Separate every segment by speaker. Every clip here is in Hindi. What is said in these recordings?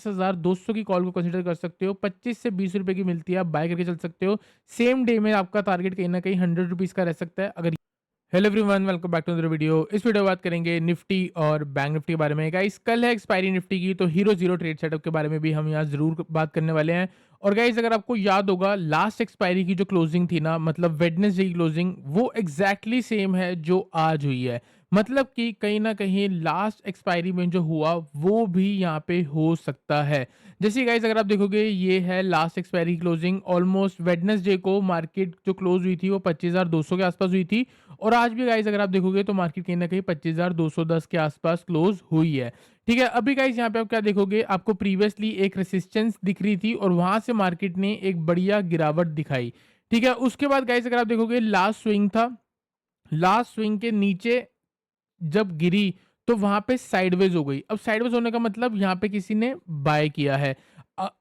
Speaker 1: 10,200 की कॉल को कंसीडर कर सकते हो। 25 से 20 रुपए की मिलती है, आप बाय करके चल सकते हो। सेम डे में आपका टारगेट कहीं न कहीं 100 रुपीज़ का रह सकता है। अगर hello everyone, welcome back to another video. इस वीडियो में बात करेंगे निफ्टी और बैंक निफ्टी के बारे में। गाइस कल है एक्सपायरी निफ्टी की, तो हीरो जीरो ट्रेड सेटअप के बारे में भी हम यहाँ ज़रूर बात करने वाले हैं। और गाइस अगर आपको याद होगा, लास्ट एक्सपायरी की जो क्लोजिंग थी ना, मतलब वेडनेसडे की क्लोजिंग, वो एग्जैक्टली सेम है जो आज हुई है। मतलब कि कहीं ना कहीं लास्ट एक्सपायरी में जो हुआ वो भी यहाँ पे हो सकता है। जैसे गाइस अगर आप देखोगे, ये है last expiry closing. Almost Wednesday को मार्केट जो क्लोज हुई थी वो 25,200 के आसपास हुई थी। और आज भी गाइस अगर आप देखोगे तो मार्केट कहीं न कहीं 25,210 के आसपास क्लोज़ हुई है। ठीक है? अभी गाइस यहाँ पे आप क्या देखोगे, आपको प्रीवियसली एक रेजिस्टेंस दिख रही थी और वहाँ से मार्केट ने एक बढ़िया गिरावट दिखाई। ठीक है? उसके बाद गाइस अगर आप देखोगे, लास्ट स्विंग था। लास्ट स्विंग के नीचे जब गिरी तो वहां पे साइडवेज हो गई। अब साइडवेज होने का मतलब यहाँ पे किसी ने बाय किया है।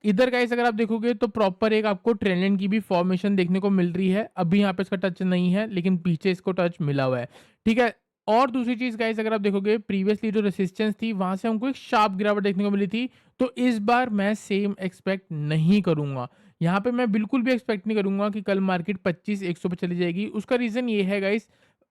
Speaker 1: इधर गाइस अगर आप देखोगे तो प्रॉपर एक आपको ट्रेंड लाइन की भी फॉर्मेशन देखने को मिल रही है। अभी यहाँ पे इसका टच नहीं है, लेकिन पीछे इसको टच मिला हुआ है। ठीक है? और दूसरी चीज गाइस अगर आप देखोगे, प्रीवियसली जो रेसिस्टेंस थी वहां से हमको एक शार्प गिरावट देखने को मिली थी। तो इस बार मैं सेम एक्सपेक्ट नहीं करूंगा। यहाँ पे मैं बिल्कुल भी एक्सपेक्ट नहीं करूंगा कि कल मार्केट 25,100 पे चली जाएगी। उसका रीजन ये है गाइस,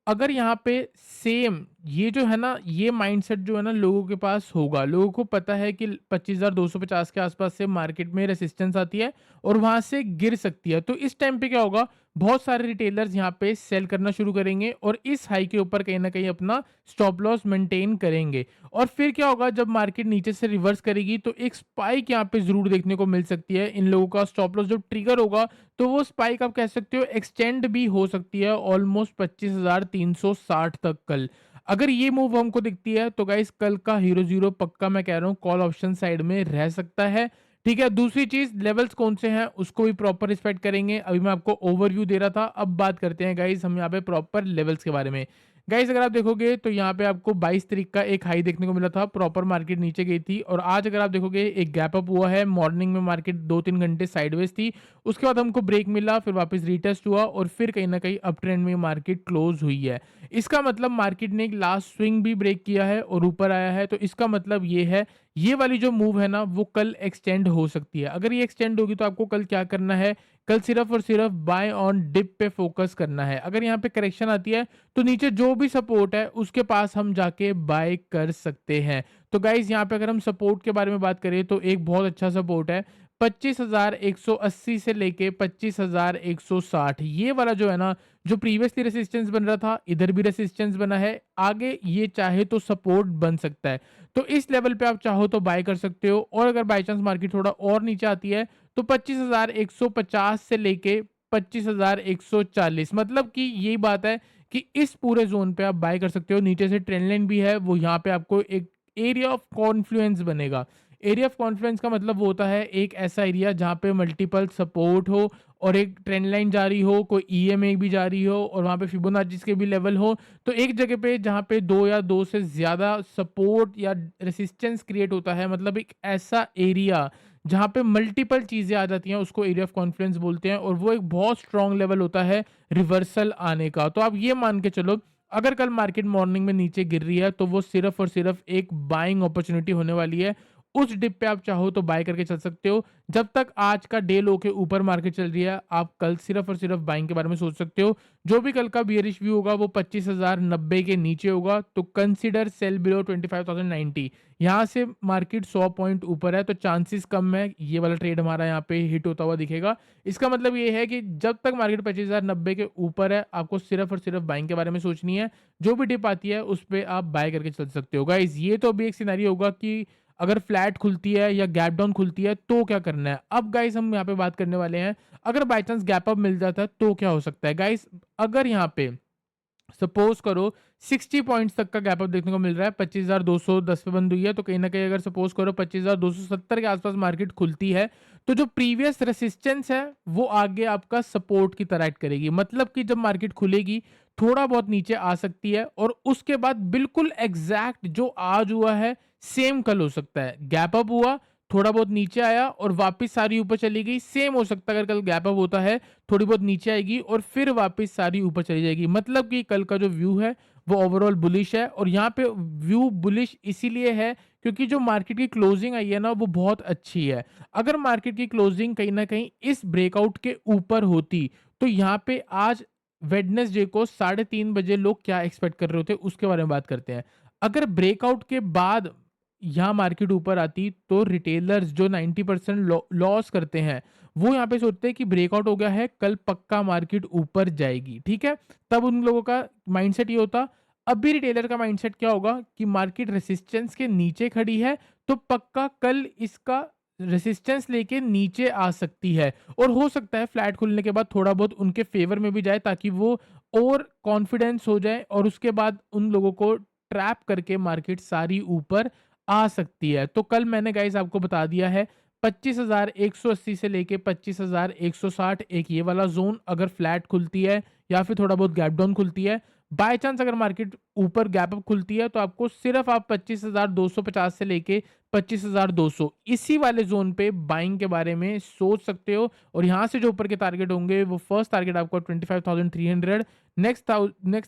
Speaker 1: अगर यहाँ पे सेम ये जो है ना, ये माइंडसेट जो है ना लोगों के पास होगा, लोगों को पता है कि 25,250 के आसपास से मार्केट में रेसिस्टेंस आती है और वहां से गिर सकती है। तो इस टाइम पे क्या होगा, बहुत सारे रिटेलर्स यहाँ पे सेल करना शुरू करेंगे और इस हाई के ऊपर कहीं ना कहीं अपना स्टॉप लॉस मेंटेन करेंगे। और फिर क्या होगा, जब मार्केट नीचे से रिवर्स करेगी तो एक स्पाइक यहाँ पे जरूर देखने को मिल सकती है। इन लोगों का स्टॉप लॉस जब ट्रिगर होगा तो वो स्पाइक आप कह सकते हो एक्सटेंड भी हो सकती है ऑलमोस्ट 25,360 तक कल। अगर ये मूव हमको दिखती है तो गाइस कल का हीरो जीरो पक्का मैं कह रहा हूँ कॉल ऑप्शन साइड में रह सकता है। ठीक है? दूसरी चीज, लेवल्स कौन से हैं उसको भी प्रॉपर रिस्पेक्ट करेंगे। अभी मैं आपको ओवरव्यू दे रहा था, अब बात करते हैं गाइस हम यहाँ पे प्रॉपर लेवल्स के बारे में। गाइस अगर आप देखोगे तो यहाँ पे आपको 22 तारीख का एक हाई देखने को मिला था, प्रॉपर मार्केट नीचे गई थी। और आज अगर आप देखोगे एक गैप अप हुआ है। मॉर्निंग में मार्केट 2-3 घंटे साइडवेज थी, उसके बाद हमको ब्रेक मिला, फिर वापस रीटेस्ट हुआ और फिर कहीं ना कहीं अप ट्रेंड में मार्केट क्लोज हुई है। इसका मतलब मार्केट ने एक लास्ट स्विंग भी ब्रेक किया है और ऊपर आया है। तो इसका मतलब ये है, ये वाली जो मूव है ना वो कल एक्सटेंड हो सकती है। अगर ये एक्सटेंड होगी तो आपको कल क्या करना है, कल सिर्फ और सिर्फ बाय ऑन डिप पे फोकस करना है। अगर यहाँ पे करेक्शन आती है तो नीचे जो भी सपोर्ट है उसके पास हम जाके बाय कर सकते हैं। तो गाइज यहाँ पे अगर हम सपोर्ट के बारे में बात करें तो एक बहुत अच्छा सपोर्ट है 25,180 से लेके 25,160। ये वाला जो है ना, जो प्रीवियसली रेसिस्टेंस बन रहा था, इधर भी रेसिस्टेंस बना है, आगे ये चाहे तो सपोर्ट बन सकता है। तो इस लेवल पे आप चाहो तो बाय कर सकते हो। और अगर बाय चांस मार्केट थोड़ा और नीचे आती है तो 25,150 से लेके 25,140, मतलब कि यही बात है कि इस पूरे जोन पे आप बाय कर सकते हो। नीचे से ट्रेंड लाइन भी है, वो यहाँ पे आपको एक एरिया ऑफ कॉन्फ्लुएंस बनेगा। एरिया ऑफ कॉन्फ्लुएंस का मतलब वो होता है एक ऐसा एरिया जहाँ पे मल्टीपल सपोर्ट हो और एक ट्रेंड लाइन जारी हो, कोई ईएमए भी जारी हो और वहाँ पे फिबोनाची के भी लेवल हो। तो एक जगह पे जहाँ पे दो या दो से ज़्यादा सपोर्ट या रेसिस्टेंस क्रिएट होता है, मतलब एक ऐसा एरिया जहाँ पे मल्टीपल चीज़ें आ जाती हैं, उसको एरिया ऑफ कॉन्फ्लुएंस बोलते हैं। और वो एक बहुत स्ट्रॉन्ग लेवल होता है रिवर्सल आने का। तो आप ये मान के चलो, अगर कल मार्केट मॉर्निंग में नीचे गिर रही है तो वो सिर्फ और सिर्फ एक बाइंग अपॉर्चुनिटी होने वाली है। उस डिप पे आप चाहो तो बाय करके चल सकते हो। जब तक आज का डे लो के ऊपर मार्केट चल रही है, आप कल सिर्फ और सिर्फ बाइंग के बारे में सोच सकते हो। जो भी कल का बियरिश व्यू होगा वो 25,090 के नीचे होगा, तो कंसीडर सेल बिलो 25,090। यहाँ से मार्केट 100 पॉइंट ऊपर है तो चांसेस कम है ये वाला ट्रेड हमारा यहाँ पे हिट होता हुआ दिखेगा। इसका मतलब ये है कि जब तक मार्केट 25,090 के ऊपर है, आपको सिर्फ और सिर्फ बाइंग के बारे में सोचनी है। जो भी डिप आती है उस पे आप बाय करके चल सकते हो। गाइस ये तो अभी एक सिनेरियो होगा कि अगर फ्लैट खुलती है या गैप डाउन खुलती है तो क्या करना है। अब गाइस हम यहाँ पे बात करने वाले हैं, अगर बाय चांस गैप अप मिल जाता है तो क्या हो सकता है। गाइस अगर यहाँ पे सपोज करो 60 पॉइंट्स तक का गैप अप देखने को मिल रहा है, 25,210 पे बंद हुई है, तो कहीं ना कहीं अगर सपोज करो 25,270 के आसपास मार्केट खुलती है तो जो प्रीवियस रेसिस्टेंस है वो आगे आपका सपोर्ट की तरह एक्ट करेगी। मतलब कि जब मार्केट खुलेगी थोड़ा बहुत नीचे आ सकती है और उसके बाद बिल्कुल एग्जैक्ट जो आज हुआ है सेम कल हो सकता है। गैप अप हुआ, थोड़ा बहुत नीचे आया और वापस सारी ऊपर चली गई, सेम हो सकता है अगर कल गैप अप होता है, थोड़ी बहुत नीचे आएगी और फिर वापस सारी ऊपर चली जाएगी। मतलब कि कल का जो व्यू है वो ओवरऑल बुलिश है और यहाँ पे व्यू बुलिश इसीलिए है क्योंकि जो मार्केट की क्लोजिंग आई है ना वो बहुत अच्छी है। अगर मार्केट की क्लोजिंग कहीं न कहीं इस ब्रेकआउट के ऊपर होती, तो यहाँ पे आज वेडनेसडे को 3:30 बजे लोग क्या एक्सपेक्ट कर रहे होते उसके बारे में बात करते हैं। अगर ब्रेकआउट के बाद यहाँ मार्केट ऊपर आती तो रिटेलर्स जो 90% लॉस करते हैं, वो यहाँ पे सोचते हैं कि ब्रेकआउट हो गया है, कल पक्का मार्केट ऊपर जाएगी, ठीक है? तब उन लोगों का माइंडसेट ये होता। अब भी रिटेलर का माइंडसेट क्या होगा कि मार्केट रेजिस्टेंस के नीचे खड़ी है, तो पक्का कल इसका रेजिस्टेंस लेके नीचे आ सकती है और हो सकता है फ्लैट खुलने के बाद थोड़ा बहुत उनके फेवर में भी जाए ताकि वो और कॉन्फिडेंस हो जाए और उसके बाद उन लोगों को ट्रैप करके मार्केट सारी ऊपर आ सकती है। तो कल मैंने गाइस आपको बता दिया है 25,180 से लेके 25,160 एक ये वाला ज़ोन अगर फ्लैट खुलती है या फिर थोड़ा बहुत गैप डाउन खुलती है। बाय चांस अगर मार्केट ऊपर गैप अप खुलती है तो आपको सिर्फ आप 25,250 से लेके 25,200 इसी वाले ज़ोन पे बाइंग के बारे में सोच सकते हो और यहाँ से जो ऊपर के टारगेट होंगे वो फर्स्ट टारगेट आपको 25,300, नेक्स्ट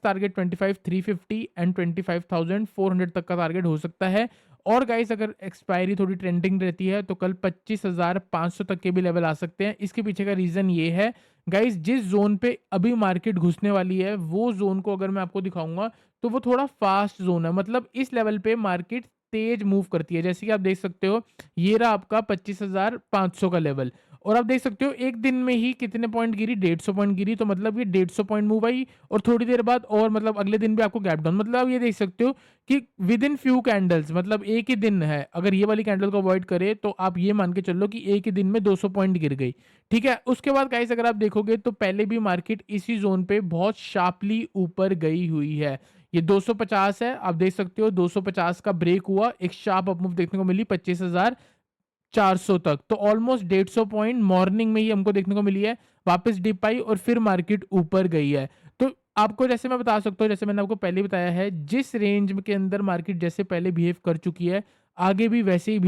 Speaker 1: टारगेट 25,350 एंड 25,400 तक का टारगेट हो सकता है। और गाइस अगर एक्सपायरी थोड़ी ट्रेंडिंग रहती है तो कल 25,500 तक के भी लेवल आ सकते हैं। इसके पीछे का रीज़न ये है गाइस जिस ज़ोन पे अभी मार्केट घुसने वाली है वो ज़ोन को अगर मैं आपको दिखाऊँगा तो वो थोड़ा फास्ट ज़ोन है। मतलब इस लेवल पे मार्केट तेज़ मूव करती है। जैसे कि आप देख सकते हो ये रहा आपका 25,500 का लेवल और आप देख सकते हो एक दिन में ही कितने पॉइंट गिरी, 150 पॉइंट गिरी। तो मतलब ये 150 पॉइंट मूव आई और थोड़ी देर बाद और मतलब अगले दिन भी आपको गैप डाउन। मतलब आप ये देख सकते हो कि विद इन फ्यू कैंडल्स मतलब एक ही दिन है, अगर ये वाली कैंडल को अवॉइड करे तो आप ये मान के चलो कि एक ही दिन में 200 पॉइंट गिर गई, ठीक है? उसके बाद गाइस अगर आप देखोगे तो पहले भी मार्केट इसी ज़ोन पे बहुत शार्पली ऊपर गई हुई है। ये 250 है, आप देख सकते हो 250 का ब्रेक हुआ, एक शार्प अप मूव देखने को मिली 25,400 तक। तो ऑलमोस्ट 150 पॉइंट मॉर्निंग में ही हमको देखने को मिली है, वापस डिप आई और फिर मार्केट ऊपर गई है। तो आपको जैसे मैं बता सकता हूँ, जैसे मैंने आपको पहले बताया है, जिस रेंज के अंदर मार्केट जैसे पहले बिहेव कर चुकी है, आगे भी वैसे ही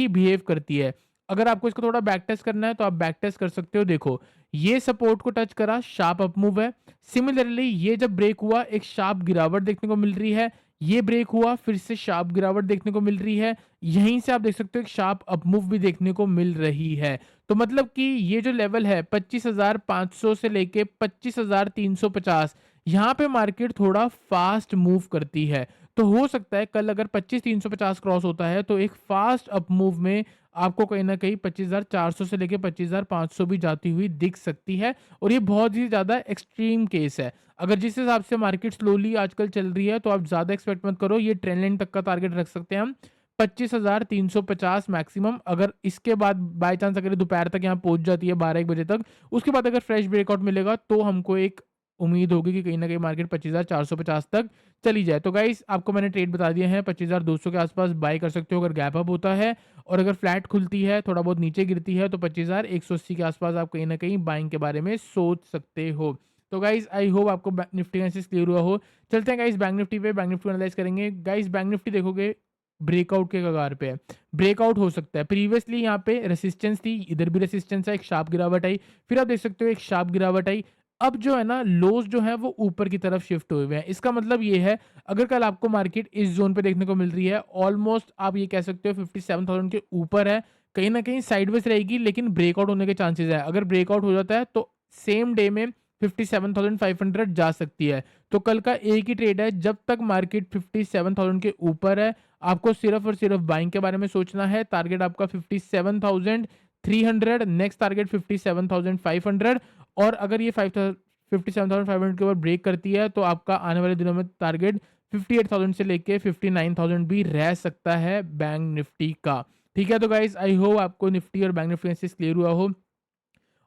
Speaker 1: बिहेव करती है। अगर आपको इसको थोड़ा बैक टेस्ट करना है तो आप बैक टेस्ट कर सकते हो। देखो, ये सपोर्ट को टच करा, शार्प अप मूव है। सिमिलरली ये जब ब्रेक हुआ एक शार्प गिरावट देखने को मिल रही है, ये ब्रेक हुआ फिर से शार्प गिरावट देखने को मिल रही है। यहीं से आप देख सकते हो एक शार्प अप मूव भी देखने को मिल रही है। तो मतलब कि ये जो लेवल है 25,500 से लेके 25,350, यहाँ पे मार्केट थोड़ा फास्ट मूव करती है। तो हो सकता है कल अगर 25,350 क्रॉस होता है तो एक फास्ट अप मूव में आपको कहीं न कहीं 25,400 से लेके 25,500 भी जाती हुई दिख सकती है और ये बहुत ही ज़्यादा एक्सट्रीम केस है। अगर जिस हिसाब से मार्केट स्लोली आजकल चल रही है तो आप ज़्यादा एक्सपेक्ट मत करो, ये ट्रेंड लाइन तक का टारगेट रख सकते हैं हम 25,350 मैक्सिमम। अगर इसके बाद बाय चांस अगर दोपहर तक यहाँ पहुँच जाती है 12-1 बजे तक, उसके बाद अगर फ्रेश ब्रेकआउट मिलेगा तो हमको एक उम्मीद होगी कि कहीं न कहीं मार्केट 25,450 तक चली जाए। तो गाइस आपको मैंने ट्रेड बता दिए हैं, 25,200 के आस-पास बाय कर सकते हो अगर गैप अप होता है और अगर फ्लैट खुलती है, थोड़ा बहुत नीचे गिरती है तो 25,180 के आस-पास आप कहीं न कहीं बाइंग के बारे में सोच सकते हो। तो गाइस आई होप आपको निफ्टी एनालिसिस क्लियर हुआ हो। चलते हैं गाइस बैंक निफ्टी पे, बैंक निफ्टी एनालाइज़ करेंगे। गाइस बैंक निफ्टी देखोगे ब्रेकआउट के कगार पे है। ब्रेकआउट हो सकता है। प्रीवियसली यहाँ पे रेजिस्टेंस थी, इधर भी रेजिस्टेंस है, एक शार्प गिरावट आई, फिर आप देख सकते हो एक शार्प गिरावट आई। अब जो है ना लोज़ जो है वो ऊपर की तरफ शिफ्ट हुए हुए हैं। इसका मतलब ये है अगर कल आपको मार्केट इस ज़ोन पे देखने को मिल रही है, ऑलमोस्ट आप ये कह सकते हो 57,000 के ऊपर है, कहीं न कहीं साइडवेज़ रहेगी लेकिन ब्रेकआउट होने के चांसेज़ है। अगर ब्रेकआउट हो जाता है तो सेम डे में 57,500 जा सकती है। तो कल का एक ही ट्रेड है, जब तक मार्केट 57,000 के ऊपर है, आपको सिर्फ़ और सिर्फ़ बाइंग के बारे में सोचना है। टारगेट आपका 57,300, नेक्स्ट टारगेट 57,500 और अगर ये 57,500 के ऊपर ब्रेक करती है तो आपका आने वाले दिनों में टारगेट 58,000 से लेके 59,000 भी रह सकता है बैंक निफ्टी का। ठीक है? तो गाइज़ आई होप आपको निफ्टी और बैंक निफ्टी एनालिसिस क्लियर हुआ हो।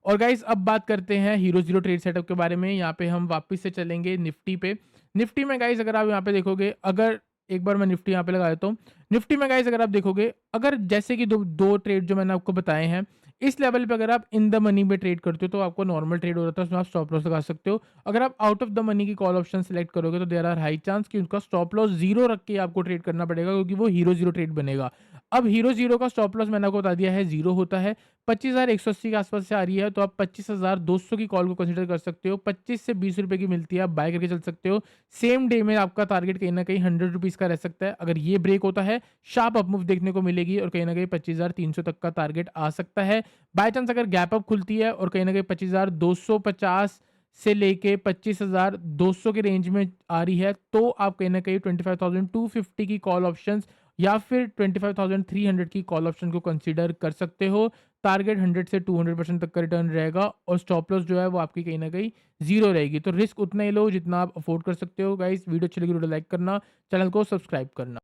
Speaker 1: और गाइज़ अब बात करते हैं हीरो ज़ीरो ट्रेड सेटअप के बारे में। यहाँ पे हम वापस से चलेंगे निफ्टी पे। निफ्टी में गाइज़ अगर आप यहाँ पे देखोगे, अगर एक बार मैं निफ्टी यहाँ पे लगा देता हूँ। निफ्टी में गाइज़ अगर आप देखोगे, अगर जैसे कि दो ट्रेड जो मैंने आपको बताए हैं, इस लेवल पे अगर आप इन द मनी में ट्रेड करते हो तो आपको नॉर्मल ट्रेड हो जाता है, उसमें आप स्टॉप लॉस लगा सकते हो। अगर आप आउट ऑफ द मनी की कॉल ऑप्शन सेलेक्ट करोगे तो देयर आर हाई चांस कि उनका स्टॉप लॉस 0 रख के आपको ट्रेड करना पड़ेगा क्योंकि वो हीरो ज़ीरो ट्रेड बनेगा। अब हीरो ज़ीरो का स्टॉप लॉस मैंने आपको बता दिया है, ज़ीरो होता है। 25,180 के आसपास से आ रही है, तो आप 25,200 की कॉल को कंसीडर कर सकते हो। 25 से ₹20 की मिलती है, आप बाय करके चल सकते हो। सेम डे में आपका टारगेट कहीं न कहीं ₹100 का रह सकता है। अगर ये ब्रेक होता है, शार्प अप मूव देखने को मिलेगी और कहीं न कहीं 25,300 तक का टारगेट आ सकता है। बाय चांस अगर गैप अप खुलती है और कहीं न कहीं 25,250 से लेके 25,200 के रेंज में आ रही है, तो आप कहीं न कहीं 25,250 की कॉल ऑप्शंस या फिर 25,300 की कॉल ऑप्शन को कंसीडर कर सकते हो। टारगेट 100 से 200% तक का रिटर्न रहेगा और स्टॉप लॉस जो है वो आपकी कहीं न कहीं ज़ीरो रहेगी। तो रिस्क उतना ही लो जितना आप अफ़ोर्ड कर सकते हो। गाइस वीडियो अच्छी लगी, वीडियो लाइक करना, चैनल को सब्सक्राइब करना।